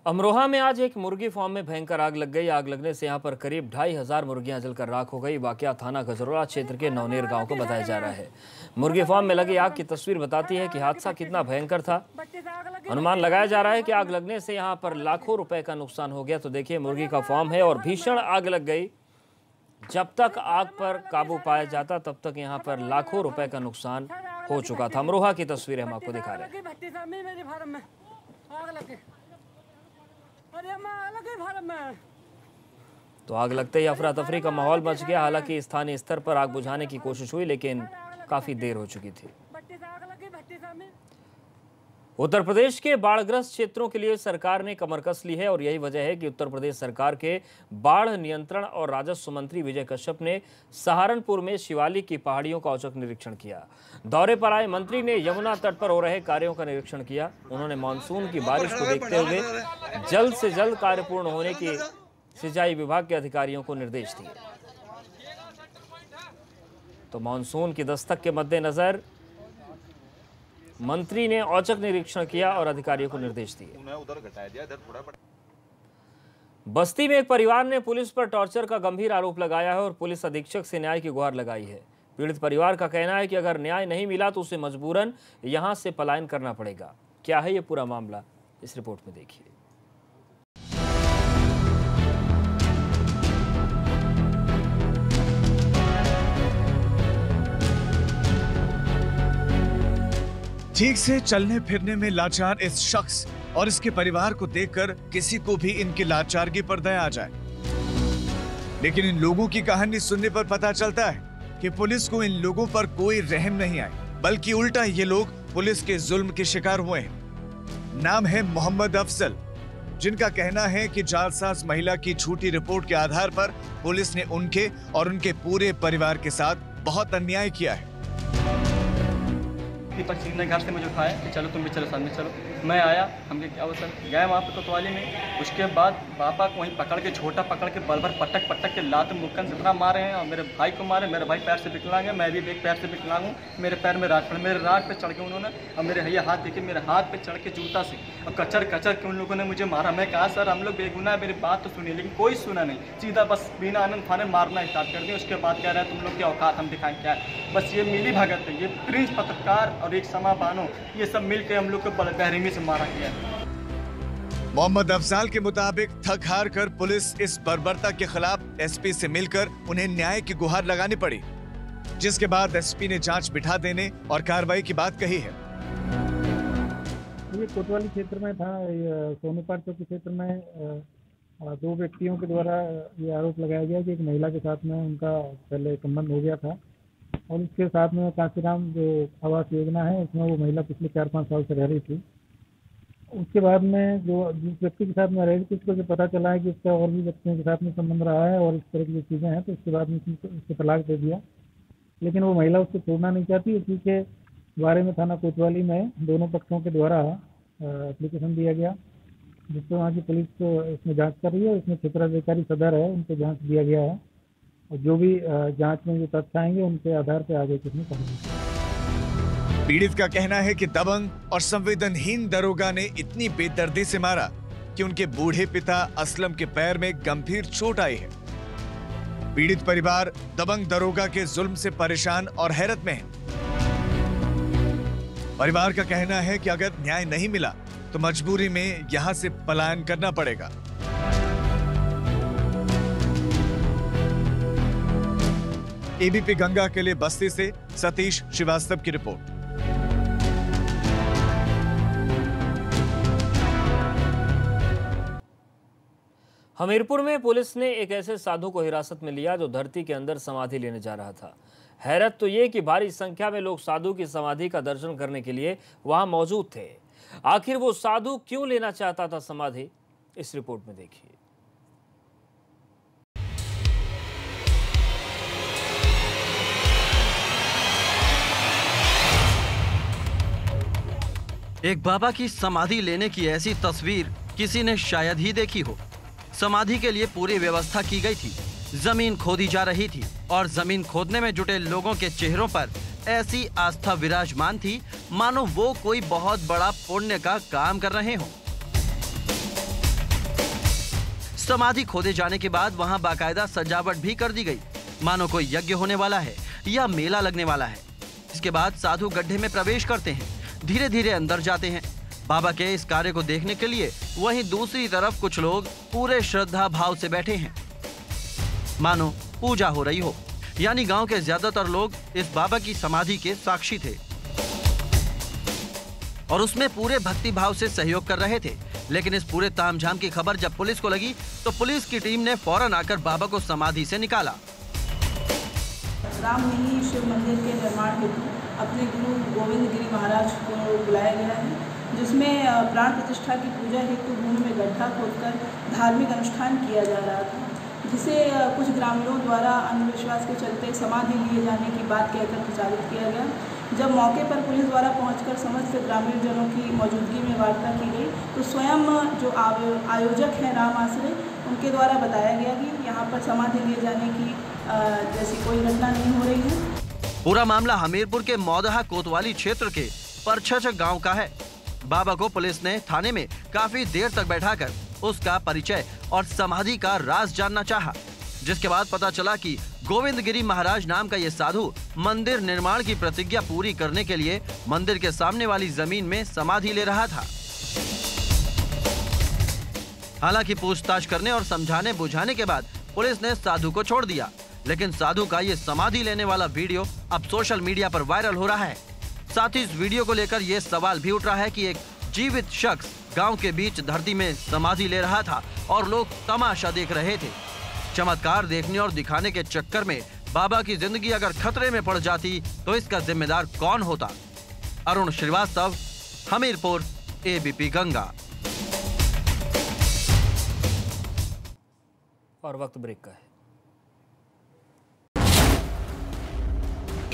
अमरोहा में आज एक मुर्गी फार्म में भयंकर आग लग गई। आग लगने से यहां पर करीब 2500 मुर्गियां जलकर राख हो गई। वाकया थाना गजरोला क्षेत्र के नवनेर गांव को बताया जा रहा है। मुर्गी फार्म में लगी आग की तस्वीर बताती है कि हादसा कितना भयंकर था। अनुमान लगाया जा रहा है कि आग लगने से यहां पर लाखों रुपए का नुकसान हो गया। तो देखिए, मुर्गी का फार्म है और भीषण आग लग गई। जब तक आग पर काबू पाया जाता तब तक यहाँ पर लाखों रुपए का नुकसान हो चुका था। अमरोहा की तस्वीरें हम आपको दिखा रहे हैं। तो आग लगते ही अफरा तफरी का माहौल मच गया। हालांकि स्थानीय स्तर पर आग बुझाने की कोशिश हुई, लेकिन काफी देर हो चुकी थी। उत्तर प्रदेश के बाढ़ग्रस्त क्षेत्रों के लिए सरकार ने कमर कस ली है और यही वजह है कि उत्तर प्रदेश सरकार के बाढ़ नियंत्रण और राजस्व मंत्री विजय कश्यप ने सहारनपुर में शिवालिक की पहाड़ियों का औचक निरीक्षण किया। दौरे पर आए मंत्री ने यमुना तट पर हो रहे कार्यों का निरीक्षण किया। उन्होंने मानसून की बारिश को देखते हुए जल्द से जल्द कार्य पूर्ण होने की सिंचाई विभाग के अधिकारियों को निर्देश दिए। तो मानसून की दस्तक के मद्देनजर मंत्री ने औचक निरीक्षण किया और अधिकारियों को निर्देश दिए। बस्ती में एक परिवार ने पुलिस पर टॉर्चर का गंभीर आरोप लगाया है और पुलिस अधीक्षक से न्याय की गुहार लगाई है। पीड़ित परिवार का कहना है कि अगर न्याय नहीं मिला तो उसे मजबूरन यहां से पलायन करना पड़ेगा। क्या है ये पूरा मामला, इस रिपोर्ट में देखिए। ठीक से चलने फिरने में लाचार इस शख्स और इसके परिवार को देखकर किसी को भी इनकी लाचारगी पर दया आ जाए। लेकिन इन लोगों की कहानी सुनने पर पता चलता है कि पुलिस को इन लोगों पर कोई रहम नहीं आए, बल्कि उल्टा ये लोग पुलिस के जुल्म के शिकार हुए हैं। नाम है मोहम्मद अफजल, जिनका कहना है कि जालसाज महिला की झूठी रिपोर्ट के आधार पर पुलिस ने उनके और उनके पूरे परिवार के साथ बहुत अन्याय किया है। दीपक सिंह ने घर से मुझे उठाया कि चलो तुम भी चलो, साथ में चलो। मैं आया, हमने क्या वो सर गए वहाँ पे कोतवाली में। उसके बाद पापा को वहीं पकड़ के, छोटा पकड़ के बल भर पटक पटक के लात मुक्कन से इतना मारे हैं और मेरे भाई को मारे। मेरे भाई पैर से विकलांग है, मैं भी एक पैर से विकलांग हूँ। मेरे पैर में राख पड़े, मेरे राख पे चढ़ के उन्होंने और मेरे ये हाथ देखिए, मेरे हाथ पे चढ़ के जूता से और कचर कचर के उन लोगों ने मुझे मारा। मैं कहा सर हम लोग बेगुनाह, मेरी बात तो सुनिए, लेकिन कोई सुना नहीं। सीधा बस बिना आनंद फाने मारना स्टार्ट कर दिया। उसके बाद कह रहा है तुम लोग की औकात हम दिखाएं क्या है। बस ये मिली भगत है, ये प्रिंस पत्रकार और एक समा बानो, ये सब मिलकर हम लोग को बेरहमी से मारा गया। मोहम्मद अफजाल के मुताबिक थक हार कर पुलिस इस बर्बरता के खिलाफ एसपी से मिलकर उन्हें न्याय की गुहार लगानी पड़ी, जिसके बाद एसपी ने जांच बिठा देने और कार्रवाई की बात कही है। ये कोतवाली क्षेत्र में था, सोनीपत चौकी क्षेत्र में दो व्यक्तियों के द्वारा ये आरोप लगाया गया कि एक महिला के साथ में उनका पहले संबंध हो गया था और इसके साथ में कांशीराम जो आवास योजना है उसमें वो महिला पिछले 4-5 साल से रह रही थी। उसके बाद में जो जिस व्यक्ति के साथ में रह रही थी उसको जो पता चला है कि इसका और भी व्यक्तियों के साथ में संबंध रहा है और इस तरह की चीज़ें हैं, तो उसके बाद में उसको तलाक दे दिया। लेकिन वो महिला उसको छोड़ना नहीं चाहती। इसी के बारे में थाना कोतवाली में दोनों पक्षों के द्वारा एप्लीकेशन दिया गया, जिससे वहाँ की पुलिस इसमें जाँच कर रही है। इसमें क्षेत्राधिकारी सदर है, उनको जाँच दिया गया है और जो भी जांच में जो तथ्य आएंगे उनके आधार पर आगे कुछ नहीं करेंगे। पीड़ित का कहना है कि दबंग और संवेदनहीन दरोगा ने इतनी बेदर्दी से मारा कि उनके बूढ़े पिता असलम के पैर में गंभीर चोट आई है। पीड़ित परिवार दबंग दरोगा के जुल्म से परेशान और हैरत में है। परिवार का कहना है कि अगर न्याय नहीं मिला तो मजबूरी में यहां से पलायन करना पड़ेगा। एबीपी गंगा के लिए बस्ती से सतीश श्रीवास्तव की रिपोर्ट। हमीरपुर में पुलिस ने एक ऐसे साधु को हिरासत में लिया जो धरती के अंदर समाधि लेने जा रहा था। हैरत तो ये कि भारी संख्या में लोग साधु की समाधि का दर्शन करने के लिए वहां मौजूद थे। आखिर वो साधु क्यों लेना चाहता था समाधि, इस रिपोर्ट में देखिए। एक बाबा की समाधि लेने की ऐसी तस्वीर किसी ने शायद ही देखी हो। समाधि के लिए पूरी व्यवस्था की गई थी, जमीन खोदी जा रही थी और जमीन खोदने में जुटे लोगों के चेहरों पर ऐसी आस्था विराजमान थी मानो वो कोई बहुत बड़ा पुण्य का काम कर रहे हों। समाधि खोदे जाने के बाद वहां बाकायदा सजावट भी कर दी गई, मानो कोई यज्ञ होने वाला है या मेला लगने वाला है। इसके बाद साधु गड्ढे में प्रवेश करते हैं, धीरे धीरे अंदर जाते हैं। बाबा के इस कार्य को देखने के लिए वहीं दूसरी तरफ कुछ लोग पूरे श्रद्धा भाव से बैठे हैं, मानो पूजा हो रही हो। यानी गांव के ज्यादातर लोग इस बाबा की समाधि के साक्षी थे और उसमें पूरे भक्ति भाव से सहयोग कर रहे थे। लेकिन इस पूरे तामझाम की खबर जब पुलिस को लगी तो पुलिस की टीम ने फौरन आकर बाबा को समाधि से निकाला। राम में ही शिव मंदिर के निर्माण हेतु अपने गुरु गोविंद गिरी महाराज को बुलाया गया है, जिसमें प्राण प्रतिष्ठा की पूजा हेतु भूमि में गड्ढा खोदकर धार्मिक अनुष्ठान किया जा रहा था, जिसे कुछ ग्रामीणों द्वारा अंधविश्वास के चलते समाधि लिए जाने की बात कहकर प्रचारित किया गया। जब मौके पर पुलिस द्वारा पहुंचकर समस्त ग्रामीण जनों की मौजूदगी में वार्ता की गई तो स्वयं जो आयोजक हैं राम आश्रय, उनके द्वारा बताया गया कि यहाँ पर समाधि लिए जाने की जैसी कोई घटना नहीं हो रही है। पूरा मामला हमीरपुर के मौदहा कोतवाली क्षेत्र के परछछ गांव का है। बाबा को पुलिस ने थाने में काफी देर तक बैठाकर उसका परिचय और समाधि का राज जानना चाहा, जिसके बाद पता चला कि गोविंद गिरी महाराज नाम का ये साधु मंदिर निर्माण की प्रतिज्ञा पूरी करने के लिए मंदिर के सामने वाली जमीन में समाधि ले रहा था। हालांकि पूछताछ करने और समझाने बुझाने के बाद पुलिस ने साधु को छोड़ दिया, लेकिन साधु का ये समाधि लेने वाला वीडियो अब सोशल मीडिया पर वायरल हो रहा है। साथ ही इस वीडियो को लेकर ये सवाल भी उठ रहा है कि एक जीवित शख्स गांव के बीच धरती में समाधि ले रहा था और लोग तमाशा देख रहे थे। चमत्कार देखने और दिखाने के चक्कर में बाबा की जिंदगी अगर खतरे में पड़ जाती तो इसका जिम्मेदार कौन होता? अरुण श्रीवास्तव, हमीरपुर, एबीपी गंगा। और वक्त ब्रेक का है।